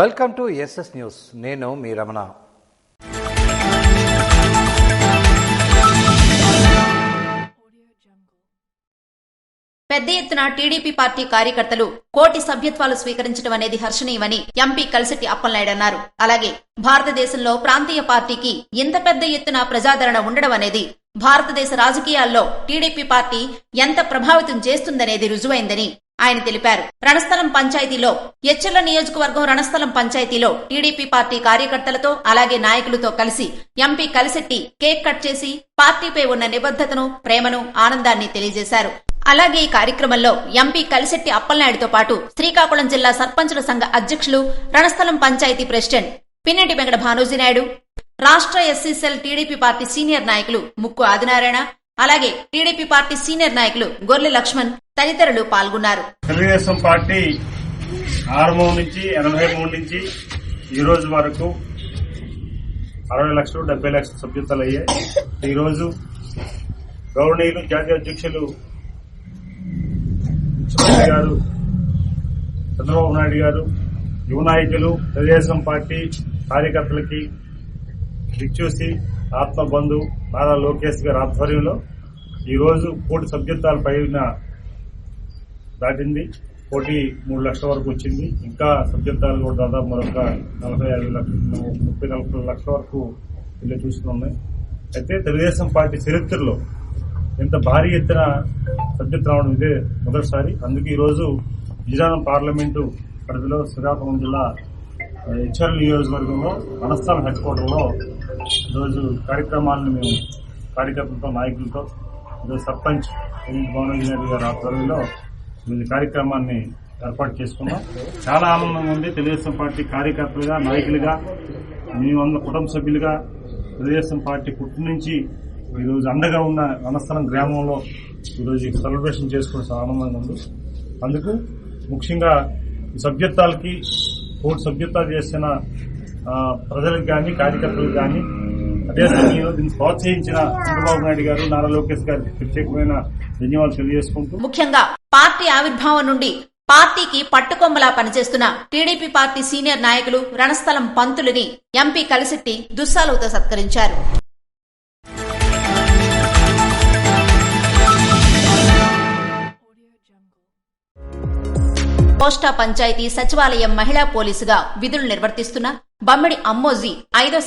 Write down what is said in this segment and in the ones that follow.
Welcome to SS news. నేను మీ రమణ. పెద్ద ఎత్తున టీడీపీ పార్టీ కార్యకర్తలు కోటి సభ్యత్వాలు స్వీకరించడం అనేది హర్షణీయమని ఎంపీ కలిశెట్టి అప్పలనాయుడు అన్నారు. అలాగే భారతదేశంలో ప్రాంతీయ పార్టీకి ఇంత పెద్ద ఎత్తున ప్రజాదరణ ఉండడం అనేది భారతదేశ రాజకీయాల్లో టీడీపీ పార్టీ ఎంత ప్రభావితం చేస్తుందనేది రుజువైందని ఆయన తెలిపారు. రణస్థలం పంచాయతీలో ఎచ్చెర్ల నియోజకవర్గం రణస్థలం పంచాయతీలో టీడీపీ పార్టీ కార్యకర్తలతో అలాగే నాయకులతో కలిసి ఎంపీ కలిశెట్టి కేక్ కట్ చేసి పార్టీపై ఉన్న నిబద్ధతను, ప్రేమను, ఆనందాన్ని తెలియజేశారు. అలాగే ఈ కార్యక్రమంలో ఎంపీ కలిశెట్టి అప్పలనాయుడుతో పాటు శ్రీకాకుళం జిల్లా సర్పంచుల సంఘ అధ్యక్షులు, రణస్థలం పంచాయతీ ప్రెసిడెంట్ పిన్నెటి వెంకట భానోజీనాయుడు, రాష్ట్ర SC cell TDP party senior నాయకులు ముక్కు ఆదినారాయణ, అలాగే టీడీపీ పార్టీ సీనియర్ నాయకులు గొర్రె లక్ష్మణ్ తదితరులు పాల్గొన్నారు. తెలుగుదేశం పార్టీ ఆరంభం నుంచి 83 నుంచి ఈ రోజు వరకు 60 లక్షలు 70 లక్షల సభ్యత్వాలు అయ్యాయి. ఈ రోజు గౌరవనీయులు జాతీయ అధ్యక్షులు ముఖ్యమంత్రి గారు చంద్రబాబు నాయుడు గారు, యువ నాయకులు, తెలుగుదేశం పార్టీ కార్యకర్తలకి దిక్చూసి ఆత్మబంధు నారా లోకేష్ గారి ఆధ్వర్యంలో ఈ రోజు కోటి సభ్యత్వాల పైన దాటింది. 3 లక్షల వరకు వచ్చింది. ఇంకా సభ్యత్వాలు కూడా దాదాపు మరొక 40 లక్షల వరకు ఇల్లు చూస్తున్నాయి. అయితే తెలుగుదేశం పార్టీ చరిత్రలో ఇంత భారీ ఎత్తున సభ్యత్వం రావడం ఇదే మొదటిసారి. అందుకే ఈరోజు విజయనగరం పార్లమెంటు పరిధిలో శ్రీకాకుళం జిల్లా ఎచ్చెర్ల నియోజకవర్గంలో రణస్థలం హెడ్ క్వార్టర్లో ఈరోజు కార్యక్రమాలను మేము కార్యకర్తలతో, నాయకులతో, ఈరోజు సర్పంచ్ భానోజీనాయుడు గారి ఆధ్వర్యంలో ఈ కార్యక్రమాన్ని ఏర్పాటు చేసుకున్నాం. చాలా ఆనందంగా ఉంది. తెలుగుదేశం పార్టీ కార్యకర్తలుగా, నాయకులుగా, మేమందరం కుటుంబ సభ్యులుగా తెలుగుదేశం పార్టీ పుట్టి నుంచి ఈరోజు అండగా ఉన్న రణస్థలం గ్రామంలో ఈరోజు సెలబ్రేషన్ చేసుకునే ఆనందంగా ఉంది. అందుకు ముఖ్యంగా ఈ సభ్యత్వాలకి కోటి సభ్యత్వాలు చేసిన ప్రజలకు కానీ, కార్యకర్తలకు కానీ, అదే సమయంలో దీన్ని ప్రోత్సహించిన చంద్రబాబు నాయుడు గారు, నారా లోకేష్ గారికి ప్రత్యేకమైన ధన్యవాదాలు తెలియజేసుకుంటూ, ముఖ్యంగా పార్టీ ఆవిర్భావం నుండి పార్టీకి పట్టుకొమ్మలా పనిచేస్తున్న టీడీపీ పార్టీ సీనియర్ నాయకులు రణస్థలం పంతులని ఎంపీ కలిశెట్టి దుస్సాలుతో సత్కరించారు. కోస్టా పంచాయతీ సచివాలయం మహిళా పోలీసుగా విధులు నిర్వర్తిస్తున్న బమ్మిడి అమ్మోజీ 5వ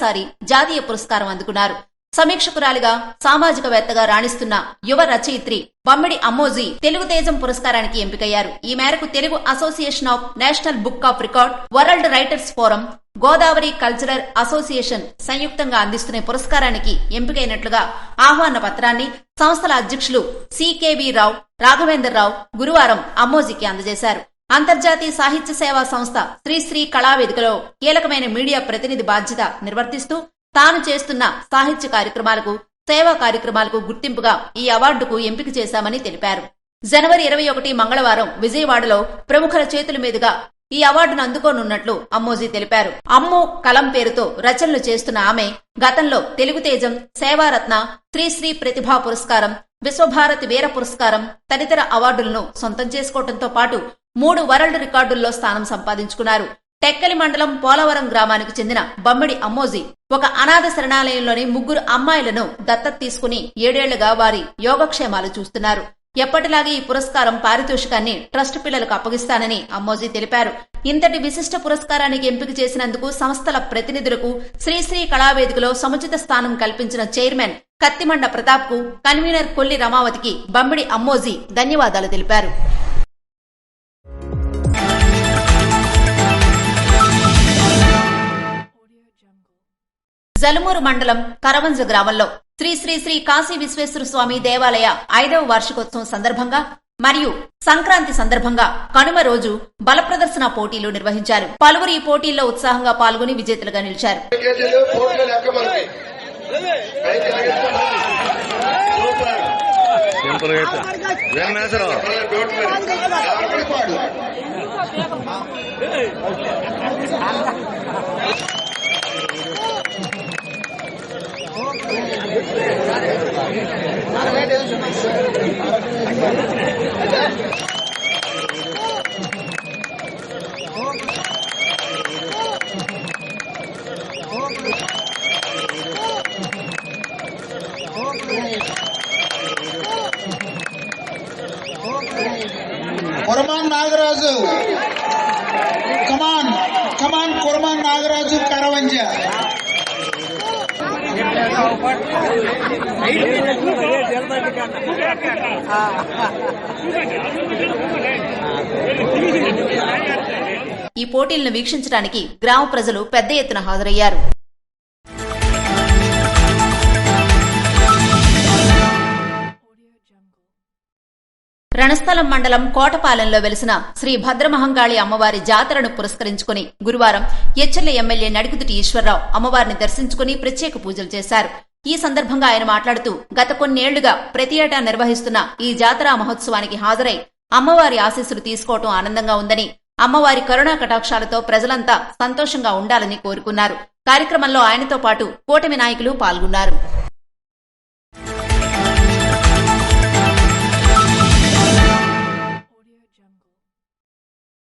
జాతీయ పురస్కారం అందుకున్నారు. సమీక్షకురాలిగా, సామాజికవేత్తగా రాణిస్తున్న యువ రచయిత్రి బమ్మిడి అమ్మోజీ తెలుగు తేజం పురస్కారానికి ఎంపికయ్యారు. ఈ మేరకు Telugu association of national book of record, world writers forum, Godavari cultural association సంయుక్తంగా అందిస్తున్న పురస్కారానికి ఎంపికైనట్లుగా ఆహ్వాన పత్రాన్ని సంస్థల అధ్యక్షులు సికేవి రావు, రాఘవేందర్ రావు గురువారం అమ్మోజీకి అందజేశారు. అంతర్జాతీయ సాహిత్య సేవా సంస్థ శ్రీశ్రీ కళావేదికలో కీలకమైన మీడియా ప్రతినిధి బాధ్యత నిర్వర్తిస్తూ తాను చేస్తున్న సాహిత్య కార్యక్రమాలకు, సేవా కార్యక్రమాలకు గుర్తింపుగా ఈ అవార్డుకు ఎంపిక చేశామని తెలిపారు. జనవరి 21 మంగళవారం విజయవాడలో ప్రముఖుల చేతుల మీదుగా ఈ అవార్డును అందుకోనున్నట్లు అమ్మోజీ తెలిపారు. అమ్ము కలం పేరుతో రచనలు చేస్తున్న ఆమె గతంలో తెలుగు తేజం, సేవారత్న, శ్రీశ్రీ ప్రతిభా పురస్కారం, విశ్వభారతి వీర పురస్కారం తదితర అవార్డులను సొంతం చేసుకోవడంతో పాటు 3 వరల్డ్ రికార్డుల్లో స్థానం సంపాదించుకున్నారు. టెక్కలి మండలం పోలవరం గ్రామానికి చెందిన బమ్మిడి అమ్మోజీ ఒక అనాథ శరణాలయంలోని 3 అమ్మాయిలను దత్తత తీసుకుని 7 ఏళ్లుగా వారి యోగక్షేమాలు చూస్తున్నారు. ఎప్పటిలాగే ఈ పురస్కారం పారితోషికాన్ని ట్రస్ట్ పిల్లలకు అప్పగిస్తానని అమ్మోజీ తెలిపారు. ఇంతటి విశిష్ట పురస్కారానికి ఎంపిక చేసినందుకు సంస్థల ప్రతినిధులకు, శ్రీశ్రీ కళావేదికలో సముచిత స్థానం కల్పించిన చైర్మన్ కత్తిమండ ప్రతాప్ కు, కన్వీనర్ కొల్లి రమావతికి బమ్మిడి అమ్మోజీ ధన్యవాదాలు తెలిపారు. జలమూరు మండలం కరవంజ గ్రామంలో శ్రీ శ్రీ శ్రీ కాశీ విశ్వేశ్వర స్వామి దేవాలయ 5వ వార్షికోత్సవం సందర్భంగా మరియు సంక్రాంతి సందర్భంగా కనుమ రోజు బల ప్రదర్శన పోటీలు నిర్వహించారు. పలువురు ఈ పోటీల్లో ఉత్సాహంగా పాల్గొని విజేతలుగా నిలిచారు. ఈ పోటీలను వీక్షించడానికి గ్రామ ప్రజలు పెద్ద ఎత్తున హాజరయ్యారు. రణస్థలం మండలం కోటపాలెంలో వెలిసిన శ్రీ భద్రమహంకాళి అమ్మవారి జాతరను పురస్కరించుకుని గురువారం ఎచ్చెర్ల ఎమ్మెల్యే నడికుదుటి ఈశ్వరరావు అమ్మవారిని దర్శించుకుని ప్రత్యేక పూజలు చేశారు. ఈ సందర్భంగా ఆయన మాట్లాడుతూ గత కొన్నేళ్లుగా ప్రతి ఏటా నిర్వహిస్తున్న ఈ జాతరా మహోత్సవానికి హాజరై అమ్మవారి ఆశీస్సులు తీసుకోవటం ఆనందంగా ఉందని, అమ్మవారి కరుణా కటాక్షాలతో ప్రజలంతా సంతోషంగా ఉండాలని కోరుకున్నారు. కార్యక్రమంలో ఆయనతో పాటు కూటమి నాయకులు పాల్గొన్నారు.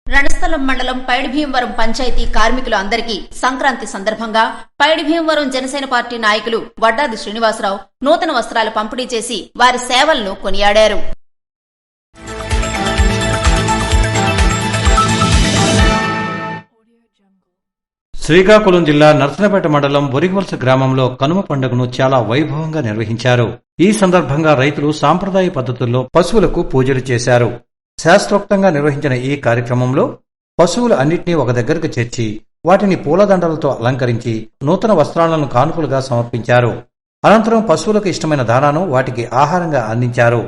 రణస్థలం మండలం పైడిభీమవరం పంచాయతీ కార్మికులు అందరికీ సంక్రాంతి సందర్భంగా పైడిభీమవరం జనసేన పార్టీ నాయకులు వడ్డాది శ్రీనివాసరావు నూతన వస్త్రాలు పంపిణీ చేసి వారి సేవలను కొనియాడారు. శ్రీకాకుళం జిల్లా నర్సనపేట మండలం బొరిగవలస గ్రామంలో కనుమ పండుగను చాలా వైభవంగా నిర్వహించారు. ఈ సందర్భంగా రైతులు సాంప్రదాయ పద్ధతుల్లో పశువులకు పూజలు చేశారు. శాస్త్రోక్తంగా నిర్వహించిన ఈ కార్యక్రమంలో పశువులు అన్నింటినీ ఒక దగ్గరకు చేర్చి వాటిని పూలదండలతో అలంకరించి నూతన వస్త్రాలను కానుకలుగా సమర్పించారు. అనంతరం పశువులకు ఇష్టమైన దానాను వాటికి ఆహారంగా అందించారు.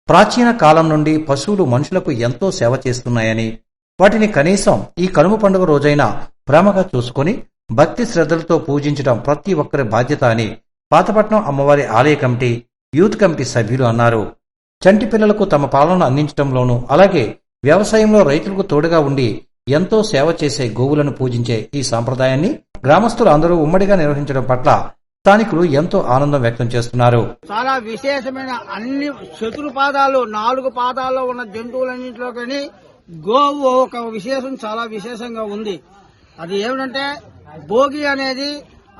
ప్రాచీన కాలం నుండి పశువులు మనుషులకు ఎంతో సేవ చేస్తున్నాయని, వాటిని కనీసం ఈ కనుమ పండుగ రోజైన ప్రేమగా చూసుకుని భక్తి శ్రద్ధలతో పూజించడం ప్రతి ఒక్కరి బాధ్యత అని పాతపట్నం అమ్మవారి ఆలయ కమిటీ, యూత్ కమిటీ సభ్యులు అన్నారు. చంటి పిల్లలకు తమ పాలనను అందించడంలోనూ, అలాగే వ్యవసాయంలో రైతులకు తోడుగా ఉండి ఎంతో సేవ చేసే గోవులను పూజించే ఈ సంప్రదాయాన్ని గ్రామస్తులు అందరూ ఉమ్మడిగా నిర్వహించడం పట్ల స్థానికులు ఎంతో ఆనందం వ్యక్తం చేస్తున్నారు. చాలా విశేషమైన అన్ని చతుర్పాదాలు 4 పాదాల్లో ఉన్న జంతువులన్నింటిలో కానీ గోవు ఒక విశేషం చాలా విశేషంగా ఉంది. అది ఏమిటంటే భోగి అనేది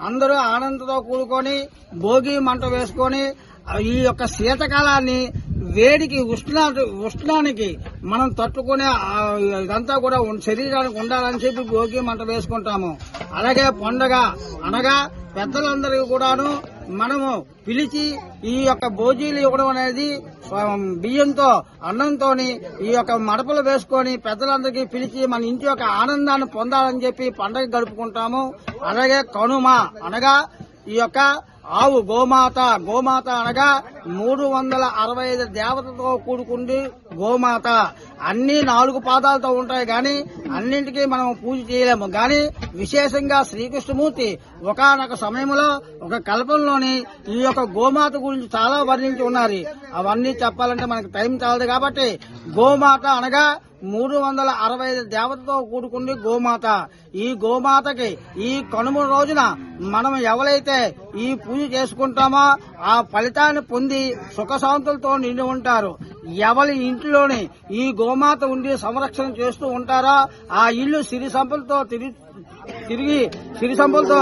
అందరూ ఆనందంతో కూడుకొని భోగి మంట వేసుకొని ఈ యొక్క శీతకాలాన్ని వేడికి ఉష్ణానికి మనం తట్టుకునే ఇదంతా కూడా శరీరానికి ఉండాలని చెప్పి భోగి మంట వేసుకుంటాము. అలాగే పండగ అనగా పెద్దలందరికీ కూడాను మనము పిలిచి ఈ యొక్క భోజీలు ఇవ్వడం అనేది బియ్యంతో అన్నంతో ఈ యొక్క మడపలు వేసుకొని పెద్దలందరికీ పిలిచి మన ఇంటి యొక్క ఆనందాన్ని పొందాలని చెప్పి పండగ గడుపుకుంటాము. అలాగే కనుమ అనగా ఈ యొక్క ఆవు గోమాత అనగా 365 దేవతలతో కూడుకుంది గోమాత. అన్ని 4 పాదాలతో ఉంటాయి గాని అన్నింటికీ మనం పూజ చేయలేము. గాని విశేషంగా శ్రీకృష్ణమూర్తి ఒకానొక సమయంలో ఒక కల్పంలోని ఈ యొక్క గోమాత గురించి చాలా వర్ణించి ఉన్నారు. అవన్నీ చెప్పాలంటే మనకు టైం చాలదు కాబట్టి గోమాత అనగా 365 దేవతతో కూడుకుంది గోమాత. ఈ గోమాతకి ఈ కనుమ రోజున మనం ఎవరైతే ఈ పూజ చేసుకుంటామో ఆ ఫలితాన్ని పొంది సుఖశాంతులతో నిండి ఉంటారు. ఎవరి ఇంట్లోని ఈ గోమాత ఉండి సంరక్షణ చేస్తూ ఉంటారో ఆ ఇల్లు సిరి సంపదలతో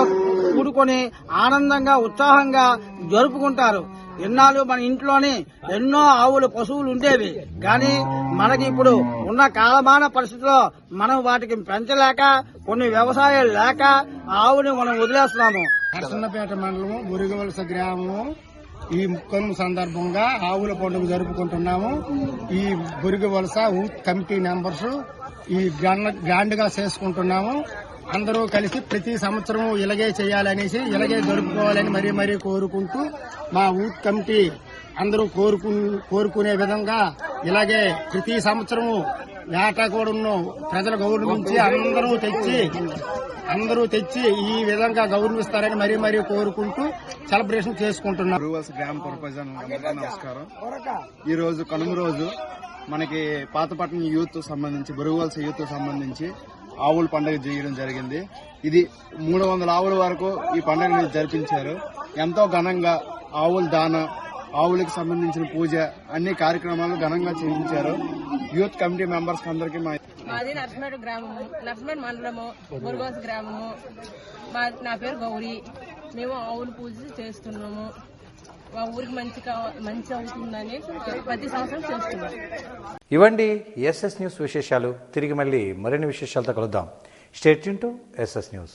కూడుకొని ఆనందంగా ఉత్సాహంగా జరుపుకుంటారు. ఇన్నాళ్ళు మన ఇంట్లోని ఎన్నో ఆవులు పశువులు ఉండేవి. కానీ మనకి ఇప్పుడు ఉన్న కాలమాన పరిస్థితిలో మనం వాటికి పెంచలేక కొన్ని వ్యవసాయాలు లేక ఆవుని మనం వదిలేస్తున్నాము. నర్సన్నపేట మండలము బొరిగవలస గ్రామము ఈ కనుమ సందర్భంగా ఆవుల పండుగ జరుపుకుంటున్నాము. ఈ బొరిగవలస యూత్ కమిటీ మెంబర్స్ ఈ గ్రాండ్గా చేసుకుంటున్నాము. అందరూ కలిసి ప్రతి సంవత్సరం ఇలాగే చేయాలనేసి ఇలాగే జరుపుకోవాలని మరీ కోరుకుంటూ మా యూత్ కమిటీ అందరూ కోరుకునే విధంగా ఇలాగే ప్రతి సంవత్సరం వేటకూడను ప్రజలు గౌరవించి అందరూ తెచ్చి ఈ విధంగా గౌరవిస్తారని మరీ కోరుకుంటూ సెలబ్రేషన్ చేసుకుంటున్నారు. గ్రామ ప్రజలందరికీ నమస్కారం. ఈ రోజు కనుమ రోజు మనకి పాతపట్నం యూత్ సంబంధించి బొరుగువలస యూత్ సంబంధించి ఆవుల పండుగ చేయడం జరిగింది. ఇది 300 ఆవుల వరకు ఈ పండుగని జరిపించారు. ఎంతో ఘనంగా ఆవుల దాన, ఆవులకు సంబంధించిన పూజ, అన్ని కార్యక్రమాలు ఘనంగా చేయించారు. యూత్ కమిటీ మెంబర్స్ అందరికీ మాది నర్సమేడు గ్రామము, నర్సమేడు మండలము, బొరుగువలస గ్రామము. నా పేరు గౌరీ. మేము ఆవుల పూజ చేస్తున్నాము. మా ఊరికి మంచి అవుతుందని ప్రతి సంవత్సరం చేస్తున్నాం. ఇవండి ఎస్ఎస్ న్యూస్ విశేషాలు. తిరిగి మళ్ళీ మరిన్ని విశేషాలతో కలుద్దాం. Stay tune to SS news.